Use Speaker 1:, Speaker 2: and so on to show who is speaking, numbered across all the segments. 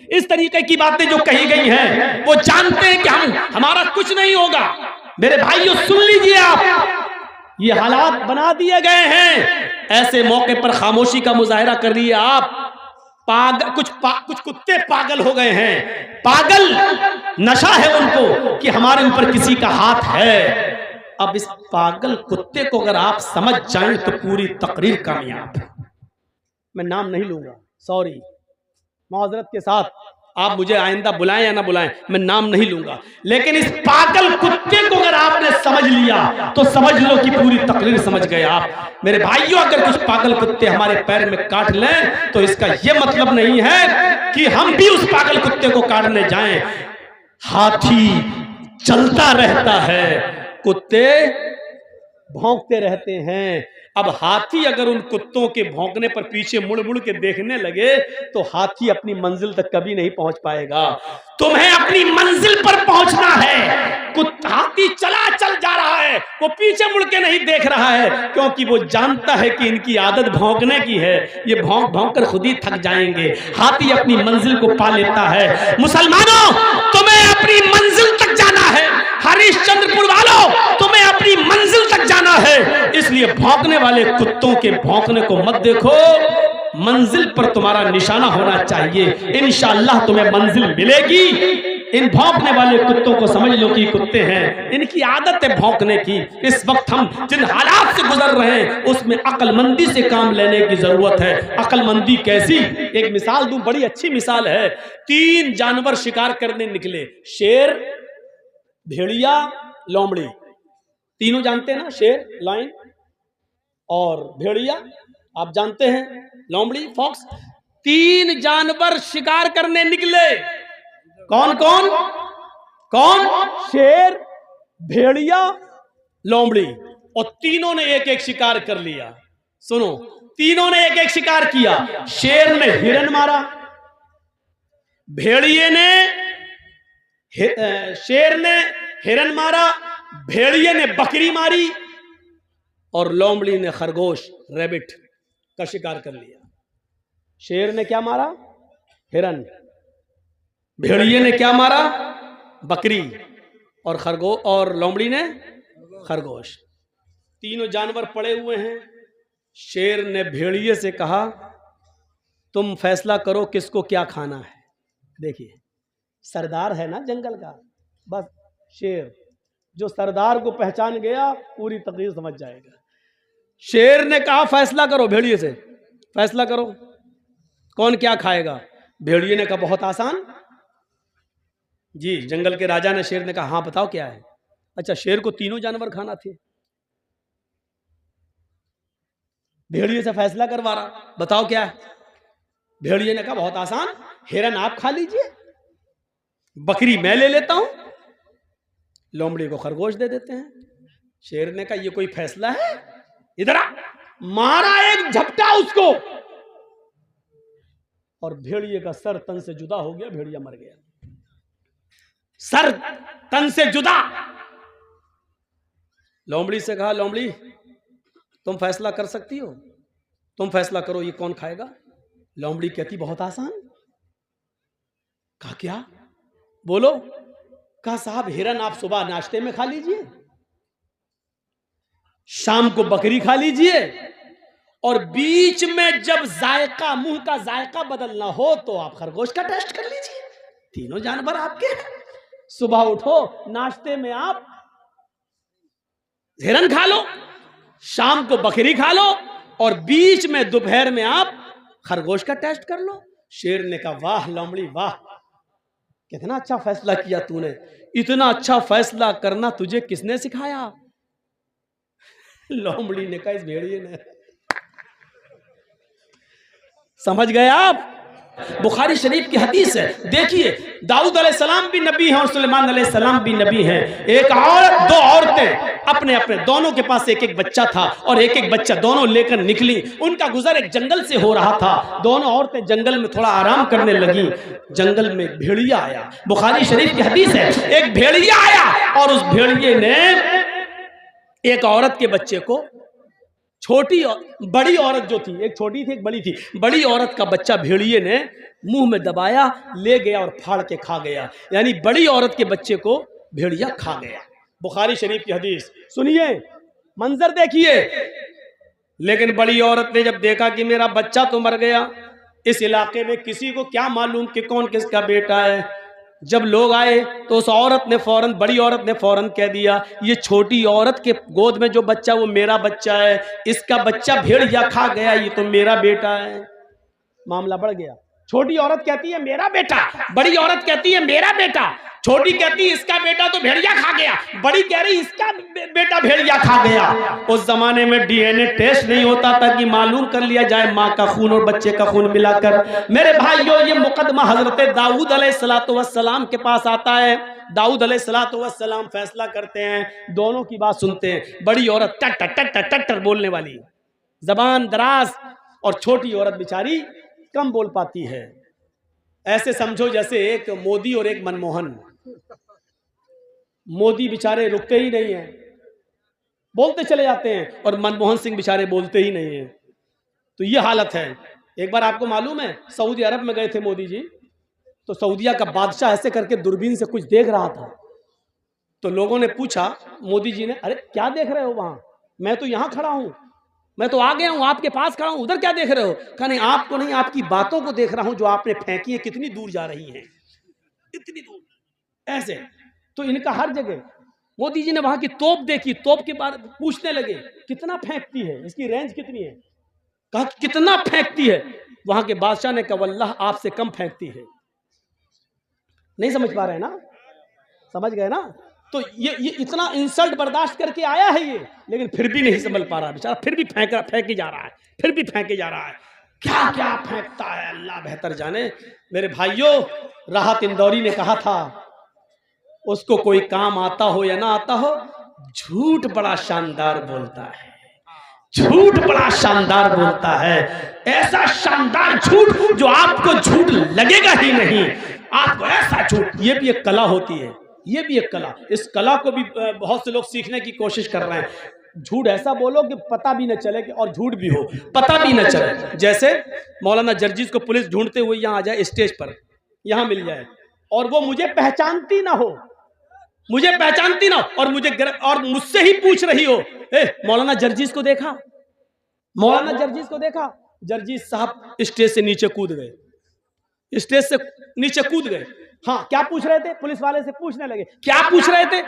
Speaker 1: इस तरीके की बातें जो कही गई हैं, वो जानते हैं कि हमारा कुछ नहीं होगा। मेरे भाइयों सुन लीजिए आप, ये हालात बना दिए गए हैं। ऐसे मौके पर खामोशी का मुजाहरा कर रही है आप। कुछ कुत्ते पागल हो गए हैं, पागल नशा है उनको कि हमारे ऊपर किसी का हाथ है। अब इस पागल कुत्ते को अगर आप समझ जाएं तो पूरी तकरीर कामयाब है। मैं नाम नहीं लूंगा, सॉरी, माजरत के साथ, आप मुझे आइंदा बुलाएं या ना बुलाएं, मैं नाम नहीं लूंगा। लेकिन इस पागल कुत्ते को अगर आपने समझ लिया तो समझ लो कि पूरी तकरीर समझ गए आप। मेरे भाइयों, अगर कुछ पागल कुत्ते हमारे पैर में काट लें तो इसका यह मतलब नहीं है कि हम भी उस पागल कुत्ते को काटने जाएं। हाथी चलता रहता है, कुत्ते भौंकते रहते हैं। अब हाथी अगर उन कुत्तों के भौंकने पर पीछे मुड़ मुड़ के देखने लगे तो हाथी अपनी मंजिल तक कभी नहीं पहुंच पाएगा। तुम्हें अपनी मंजिल पर पहुंचना है। हाथी चल जा रहा है, वो पीछे मुड़ के नहीं देख रहा है, क्योंकि वो जानता है कि इनकी आदत भौंकने की है, ये भौंक भौंक कर खुद ही थक जाएंगे। हाथी अपनी मंजिल को पा लेता है। मुसलमानों, तुम्हें अपनी मंजिल तक जाना है। हरिश्चंद्रपुर वालों, तुम्हें अपनी मंजिल तक जाना है। इसलिए भौंकने वाले कुत्तों के भौंकने को मत देखो, मंजिल पर तुम्हारा निशाना होना चाहिए। इंशाअल्लाह तुम्हें मंजिल मिलेगी। इन भौंकने वाले कुत्तों को समझ लो कि कुत्ते हैं, इनकी आदत है भौंकने की। इस वक्त हम जिन हालात से गुजर रहे हैं उसमें अक्लमंदी से काम लेने की जरूरत है। अक्लमंदी कैसी? एक मिसाल दूं, बड़ी अच्छी मिसाल है। 3 जानवर शिकार करने निकले, शेर, भेड़िया, लोमड़ी। तीनों जानते हैं ना, शेर, लायन और भेड़िया, आप जानते हैं, लोमड़ी, फॉक्स। 3 जानवर शिकार करने निकले। कौन कौन? शेर, भेड़िया, लोमड़ी। और तीनों ने एक एक शिकार कर लिया। सुनो, तीनों ने एक एक शिकार किया। शेर ने हिरन मारा, भेड़िए ने शेर ने हिरन मारा, भेड़िए ने बकरी मारी और लोमड़ी ने खरगोश, रैबिट का शिकार कर लिया। शेर ने क्या मारा? हिरन। भेड़िए ने क्या मारा? बकरी। और लोमड़ी ने खरगोश। तीनों जानवर पड़े हुए हैं। शेर ने भेड़िए से कहा, तुम फैसला करो किसको क्या खाना है। देखिए, सरदार है ना जंगल का, बस शेर जो सरदार को पहचान गया पूरी तकरीर समझ जाएगा। शेर ने कहा फैसला करो, भेड़िए से फैसला करो कौन क्या खाएगा। भेड़िए ने कहा बहुत आसान जी। जंगल के राजा ने शेर ने कहा हाँ बताओ क्या है। अच्छा, शेर को तीनों जानवर खाना थे। भेड़िए से फैसला करवा रहा, बताओ क्या है। भेड़िए ने कहा बहुत आसान, हिरन आप खा लीजिए, बकरी मैं ले लेता हूं, लोमड़ी को खरगोश दे देते हैं। शेर ने कहा ये कोई फैसला है? इधर आ। मारा एक झपटा उसको और भेड़िए का सर तन से जुदा हो गया, भेड़िया मर गया। सर तन से जुदा। लोमड़ी से कहा लोमड़ी तुम फैसला कर सकती हो, तुम फैसला करो ये कौन खाएगा। लोमड़ी कहती बहुत आसान। कहा क्या? बोलो। कहा साहब हिरन आप सुबह नाश्ते में खा लीजिए, शाम को बकरी खा लीजिए, और बीच में जब जायका, मुंह का जायका बदलना हो तो आप खरगोश का टेस्ट कर लीजिए। तीनों जानवर आपके। सुबह उठो नाश्ते में आप हिरन खा लो, शाम को बकरी खा लो, और बीच में दोपहर में आप खरगोश का टेस्ट कर लो। शेर ने कहा वाह लोमड़ी वाह, कितना अच्छा फैसला किया तूने। इतना अच्छा फैसला करना तुझे किसने सिखाया? लोमड़ी ने कहा इस भेड़िए ने। समझ गए आप? बुखारी शरीफ की हदीस है। देखिए दाऊद अलैहिस्सलाम भी नबी हैं और सुलेमान अलैहिस्सलाम भी नबी हैं। एक औरत, 2 औरतें, अपने अपने दोनों के पास एक एक बच्चा था और एक एक बच्चा दोनों लेकर निकली। उनका गुजर एक जंगल से हो रहा था। दोनों औरतें जंगल में थोड़ा आराम करने लगी। जंगल में भेड़िया आया। बुखारी शरीफ की हदीस है, एक भेड़िया आया और उस भेड़िए ने एक औरत के बच्चे को छोटी बड़ी औरत जो थी, एक छोटी थी एक बड़ी थी, बड़ी औरत का बच्चा भेड़िए ने मुंह में दबाया, ले गया और फाड़ के खा गया। यानी बड़ी औरत के बच्चे को भेड़िया खा गया। बुखारी शरीफ की हदीस सुनिए, मंजर देखिए। लेकिन बड़ी औरत ने जब देखा कि मेरा बच्चा तो मर गया, इस इलाके में किसी को क्या मालूम कि कौन किसका बेटा है। जब लोग आए तो उस औरत ने फौरन, बड़ी औरत ने फौरन कह दिया, ये छोटी औरत के गोद में जो बच्चा वो मेरा बच्चा है, इसका बच्चा भेड़िया खा गया, ये तो मेरा बेटा है। मामला बढ़ गया। छोटी औरत कहती है मेरा बेटा, बड़ी औरत कहती है मेरा बेटा, छोटी कहती है इसका बेटा तो भेड़िया खा गया, बड़ी कह रही इसका बेटा भेड़िया खा गया। उस जमाने में डीएनए टेस्ट नहीं होता था कि मालूम कर लिया जाए माँ का खून और बच्चे का खून मिलाकर। मेरे भाइयों, ये मुकदमा हजरत दाऊद अलैहिस्सलाम के पास आता है। दाऊद अलैहिस्सलाम फैसला करते हैं, दोनों की बात सुनते हैं। बड़ी औरत टट टट टट टट बोलने वाली, जबान दराज, और छोटी औरत बेचारी कम बोल पाती है। ऐसे समझो जैसे एक मोदी और एक मनमोहन। मोदी बेचारे रुकते ही नहीं हैं, बोलते चले जाते हैं, और मनमोहन सिंह बेचारे बोलते ही नहीं हैं। तो ये हालत है। एक बार आपको मालूम है, सऊदी अरब में गए थे मोदी जी, तो सऊदिया का बादशाह ऐसे करके दूरबीन से कुछ देख रहा था। तो लोगों ने पूछा मोदी जी ने, अरे क्या देख रहे हो वहां? मैं तो यहां खड़ा हूं, मैं तो आ गया हूं, आपके पास खड़ा हूं, उधर क्या देख रहे हो? कहा नहीं, आपको नहीं, आपकी बातों को देख रहा हूं जो आपने फेंकी है, कितनी दूर जा रही हैं, इतनी दूर। ऐसे तो इनका हर जगह। मोदी जी ने वहां की तोप देखी, तोप के बारे में पूछने लगे कितना फेंकती है, इसकी रेंज कितनी है? कहा कितना फेंकती है? वहां के बादशाह ने कहा वल्लाह आपसे कम फेंकती है। नहीं समझ पा रहे ना? समझ गए ना? तो ये इतना इंसल्ट बर्दाश्त करके आया है ये, लेकिन फिर भी नहीं संभल पा रहा बेचारा, फिर भी फेंके जा रहा है, फिर भी फेंके जा रहा है। क्या क्या फेंकता है अल्लाह बेहतर जाने। मेरे भाइयों, राहत इंदौरी ने कहा था, उसको कोई काम आता हो या ना आता हो, झूठ बड़ा शानदार बोलता है, झूठ बड़ा शानदार बोलता है। ऐसा शानदार झूठ जो आपको झूठ लगेगा ही नहीं, आपको ऐसा झूठ। ये भी एक कला होती है, ये भी एक कला। इस कला को भी बहुत से लोग सीखने की कोशिश कर रहे हैं। झूठ ऐसा बोलो कि पता भी न चले कि, और झूठ भी हो, पता भी न चले। जैसे मौलाना जर्जीस को पुलिस ढूंढते हुए यहाँ आ जाए, स्टेज पर यहाँ मिल जाए, और वो मुझे पहचानती ना हो, मुझे पहचानती ना हो, और मुझसे ही पूछ रही हो, मौलाना जर्जीस को देखा, मौलाना जर्जीस को देखा। जर्जीस साहब स्टेज से नीचे कूद गए, स्टेज से नीचे कूद गए। हाँ, क्या पूछ रहे थे? पुलिस वाले से पूछने लगे, क्या पूछ रहे थे?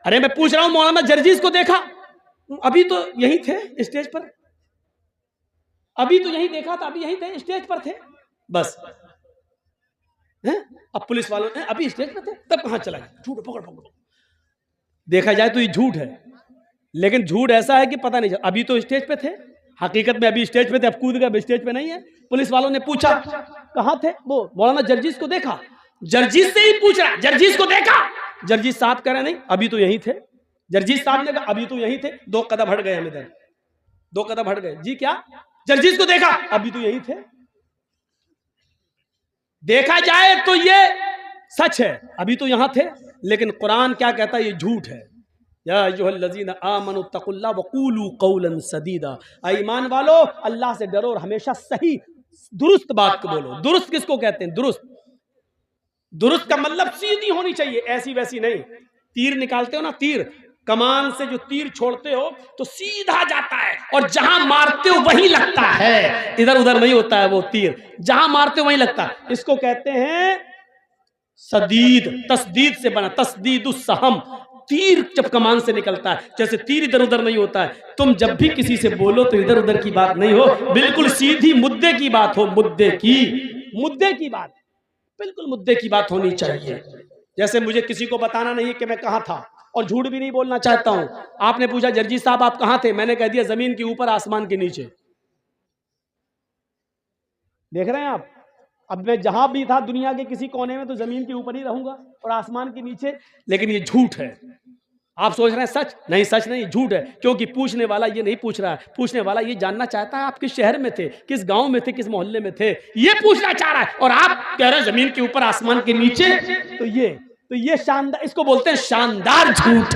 Speaker 1: अरे मैं पूछ रहा हूं मौलाना जर्जीस को देखा? अभी तो यही थे स्टेज पर, अभी तो यही देखा था, अभी यही थे, स्टेज पर थे बस। हैं? अब पुलिस वालों ने, अभी स्टेज पर थे, तब कहां चला गया? झूठ, पकड़ पकड़ो। देखा जाए तो ये झूठ है, लेकिन झूठ ऐसा है कि पता नहीं चला। अभी तो स्टेज पे थे, हकीकत में अभी स्टेज पे थे, अब कूद गए, स्टेज पे नहीं है। पुलिस वालों ने पूछा कहां थे? वो मौलाना जर्जीस को देखा। जर्जीस से ही पूछ रहा, जर्जीस को देखा? जर्जीस साहब कह रहे नहीं, अभी तो यही थे। जर्जीस साहब ने कहा अभी तो यही थे। 2 कदम हट गए हम इधर, 2 कदम हट गए। जी क्या? जर्जीस को देखा? अभी तो यही थे। देखा जाए तो ये सच है, अभी तो यहां थे, लेकिन कुरान क्या कहता है? ये झूठ है। या अय्युहल्लज़ीना आमनु तक़ुल्लाह वक़ूलू क़ौलन सदीदा। ईमान वालो, अल्लाह से डरो और हमेशा सही दुरुस्त बात को बोलो। दुरुस्त किसको कहते हैं? दुरुस्त, दुरुस्त का मतलब सीधी होनी चाहिए, ऐसी वैसी नहीं। तीर निकालते हो ना, तीर, कमान से जो तीर छोड़ते हो तो सीधा जाता है, और जहां मारते हो वहीं लगता है, इधर उधर नहीं होता है वो तीर, जहां मारते हो वहीं लगता है। इसको कहते हैं सदीद, तस्दीद से बना, तस्दीदुस सहम। तीर जब कमान से निकलता है, जैसे तीर इधर उधर नहीं होता है। तुम जब भी किसी से बोलो तो इधर उधर की बात नहीं हो, बिल्कुल सीधी मुद्दे की बात हो, मुद्दे की बात, बिल्कुल मुद्दे की बात होनी चाहिए। जैसे मुझे किसी को बताना नहीं कि मैं कहां था, और झूठ भी नहीं बोलना चाहता हूं। आपने पूछा जर्जीस साहब आप कहां थे? मैंने कह दिया जमीन के ऊपर, आसमान के नीचे। देख रहे हैं आप? अब मैं जहां भी था दुनिया के किसी कोने में, तो जमीन के ऊपर ही रहूंगा और आसमान के नीचे। लेकिन ये झूठ है। आप सोच रहे हैं सच? नहीं, सच नहीं, झूठ है। क्योंकि पूछने वाला ये नहीं पूछ रहा है, पूछने वाला ये जानना चाहता है आप किस शहर में थे, किस गांव में थे, किस मोहल्ले में थे, ये पूछना चाह रहा है। और आप कह रहे हैं जमीन के ऊपर, आसमान के नीचे। तो ये शानदार, इसको बोलते हैं शानदार झूठ।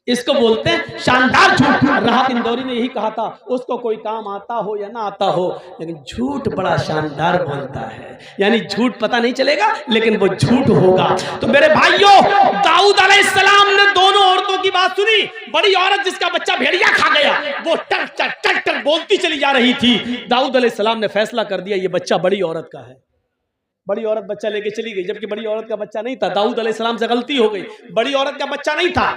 Speaker 1: इसको बोलते हैं शानदार झूठ। राहत इंदौरी ने यही कहा था, उसको कोई काम आता हो या ना आता हो, लेकिन झूठ बड़ा शानदार बोलता है। यानी झूठ पता नहीं चलेगा, लेकिन वो झूठ होगा। तो मेरे भाइयों, दाऊद अलैहिस्सलाम ने दोनों औरतों की बात सुनी। बड़ी औरत जिसका बच्चा भेड़िया खा गया, वो टर टर टर टर बोलती चली जा रही थी। दाऊद अलैहिस्सलाम ने फैसला कर दिया, ये बच्चा बड़ी औरत का है। बड़ी औरत बच्चा लेके चली गई, जबकि बड़ी औरत का बच्चा नहीं था। दाऊद अलैहिस्सलाम से गलती हो गई, बड़ी औरत का बच्चा नहीं था।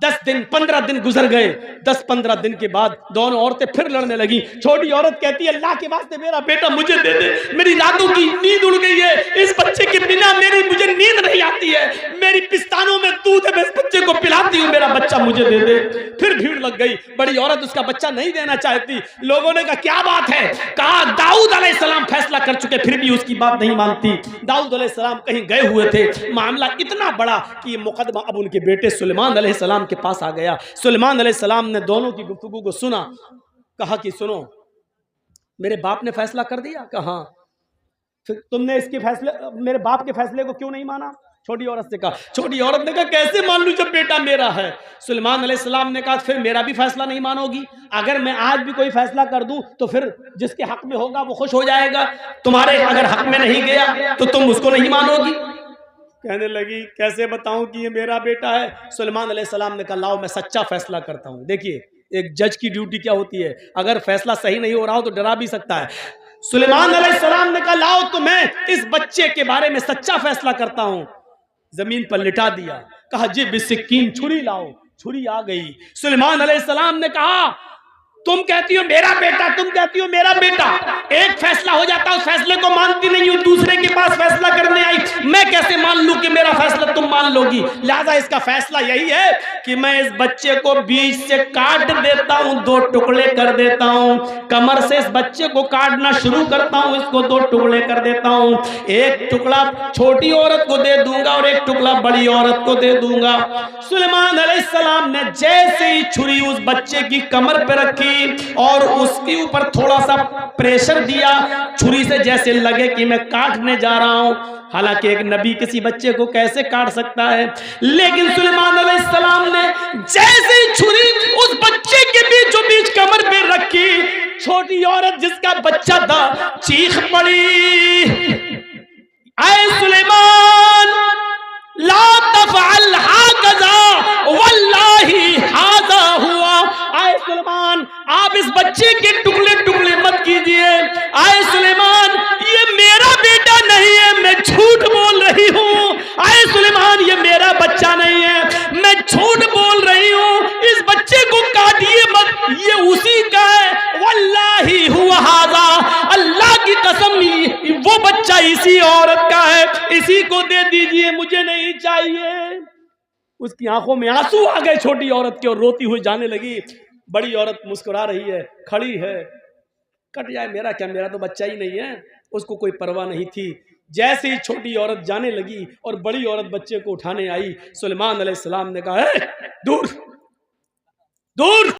Speaker 1: 10 दिन 15 दिन गुजर गए। 10-15 दिन के बाद दोनों औरतें फिर लड़ने लगी। छोटी औरत कहती है, अल्लाह के वास्ते मेरा बेटा मुझे दे दे, मेरी रातों की नींद उड़ गई है, इस बच्चे के बिना मुझे नींद नहीं आती है, मेरी पिस्तानों में दूध है, मैं इस बच्चे को पिलाती हूँ, मेरा बच्चा मुझे दे दे। फिर भीड़ लग गई। बड़ी औरत उसका बच्चा नहीं देना चाहती। लोगों ने कहा क्या बात है? कहा दाऊद अलैहिस्सलाम फैसला कर चुके, फिर भी उसकी बात नहीं मानती। दाऊद अलैहिस्सलाम कहीं गए हुए थे, मामला इतना बड़ा कि मुकदमा अब उनके बेटे सुलेमान अलैहिस्सलाम के पास आ गया। सुलेमान अलैहिस्सलाम ने दोनों की गुफ्तगू को सुना। कहा कि सुनो, मेरे बाप ने फैसला कर दिया। कहा फिर तुमने इसके फैसले, मेरे बाप के फैसले को क्यों नहीं माना? छोटी औरत से कहा। छोटी औरत ने कहा कैसे मान लूं जब बेटा मेरा है? सुलेमान अलैहिस्सलाम ने कहा फिर मेरा भी फैसला नहीं मानोगी? अगर मैं आज भी कोई फैसला कर दूं तो फिर जिसके हक में होगा वो खुश हो जाएगा, तुम्हारे अगर हक में नहीं गया तो तुम उसको नहीं मानोगी। कहने लगी कैसे बताऊं कि ये मेरा बेटा है? सुलेमान अलैहिस्सलाम ने कहा लाओ मैं सच्चा फैसला करता हूं। देखिए एक जज की ड्यूटी क्या होती है, अगर फैसला सही नहीं हो रहा हो तो डरा भी सकता है। सुलेमान अलैहिस्सलाम ने कहा लाओ तो मैं इस बच्चे के बारे में सच्चा फैसला करता हूं। जमीन पर लिटा दिया। कहा जी बिस्किन छुरी लाओ। छुरी आ गई। सुलेमान अलैहिस्सलाम ने कहा तुम कहती हो मेरा बेटा, तुम कहती हो मेरा बेटा, एक फैसला हो जाता, उस फैसले को मानती नहीं हो, दूसरे के पास फैसला करने आई, मैं कैसे मान लूं कि मेरा फैसला तुम मान लोगी? लिहाजा इसका फैसला यही है कि मैं इस बच्चे को बीच से काट देता हूं, 2 टुकड़े कर देता हूं, कमर से इस बच्चे को काटना शुरू करता हूं, इसको 2 टुकड़े कर देता हूं, एक टुकड़ा छोटी औरत को दे दूंगा और एक टुकड़ा बड़ी औरत को दे दूंगा। सुलेमान अलैहिस्सलाम ने जैसे ही छुरी उस बच्चे की कमर पर रखी और उसके ऊपर थोड़ा सा प्रेशर दिया छुरी से, जैसे लगे कि मैं काटने जा रहा हूं। हालांकि एक नबी किसी बच्चे को कैसे काट सकता है, लेकिन सुलेमान अलैहिस्सलाम ने जैसे ही छुरी उस बच्चे के बीचों बीच कमर पे रखी, छोटी औरत जिसका बच्चा था चीख पड़ी, ऐ सुलेमान ला तफअल हाकज़ा वल्लाही हाज़ा हुआ। आए सुलेमान आप इस बच्चे के टुकड़े टुकड़े मत कीजिए। आए सुलेमान ये मेरा बेटा नहीं है, मैं झूठ बोल रही हूँ। आए सुलेमान ये मेरा बच्चा नहीं है, मैं झूठ बोल रही हूँ, इस बच्चे को काटिए मत, ये उसी का है। वल्लाही हुआ हाज़ा, अल्लाह की कसम वो बच्चा इसी औरत का है, इसी को दे दीजिए, मुझे नहीं चाहिए। उसकी आंखों में आंसू आ गए छोटी औरत के और रोती हुई जाने लगी। बड़ी औरत मुस्कुरा रही है, खड़ी है, कट जाए मेरा क्या, मेरा तो बच्चा ही नहीं है। उसको कोई परवाह नहीं थी। जैसे ही छोटी औरत जाने लगी और बड़ी औरत बच्चे को उठाने आई, सुलेमान अलैहिस्सलाम ने कहा दूर दूर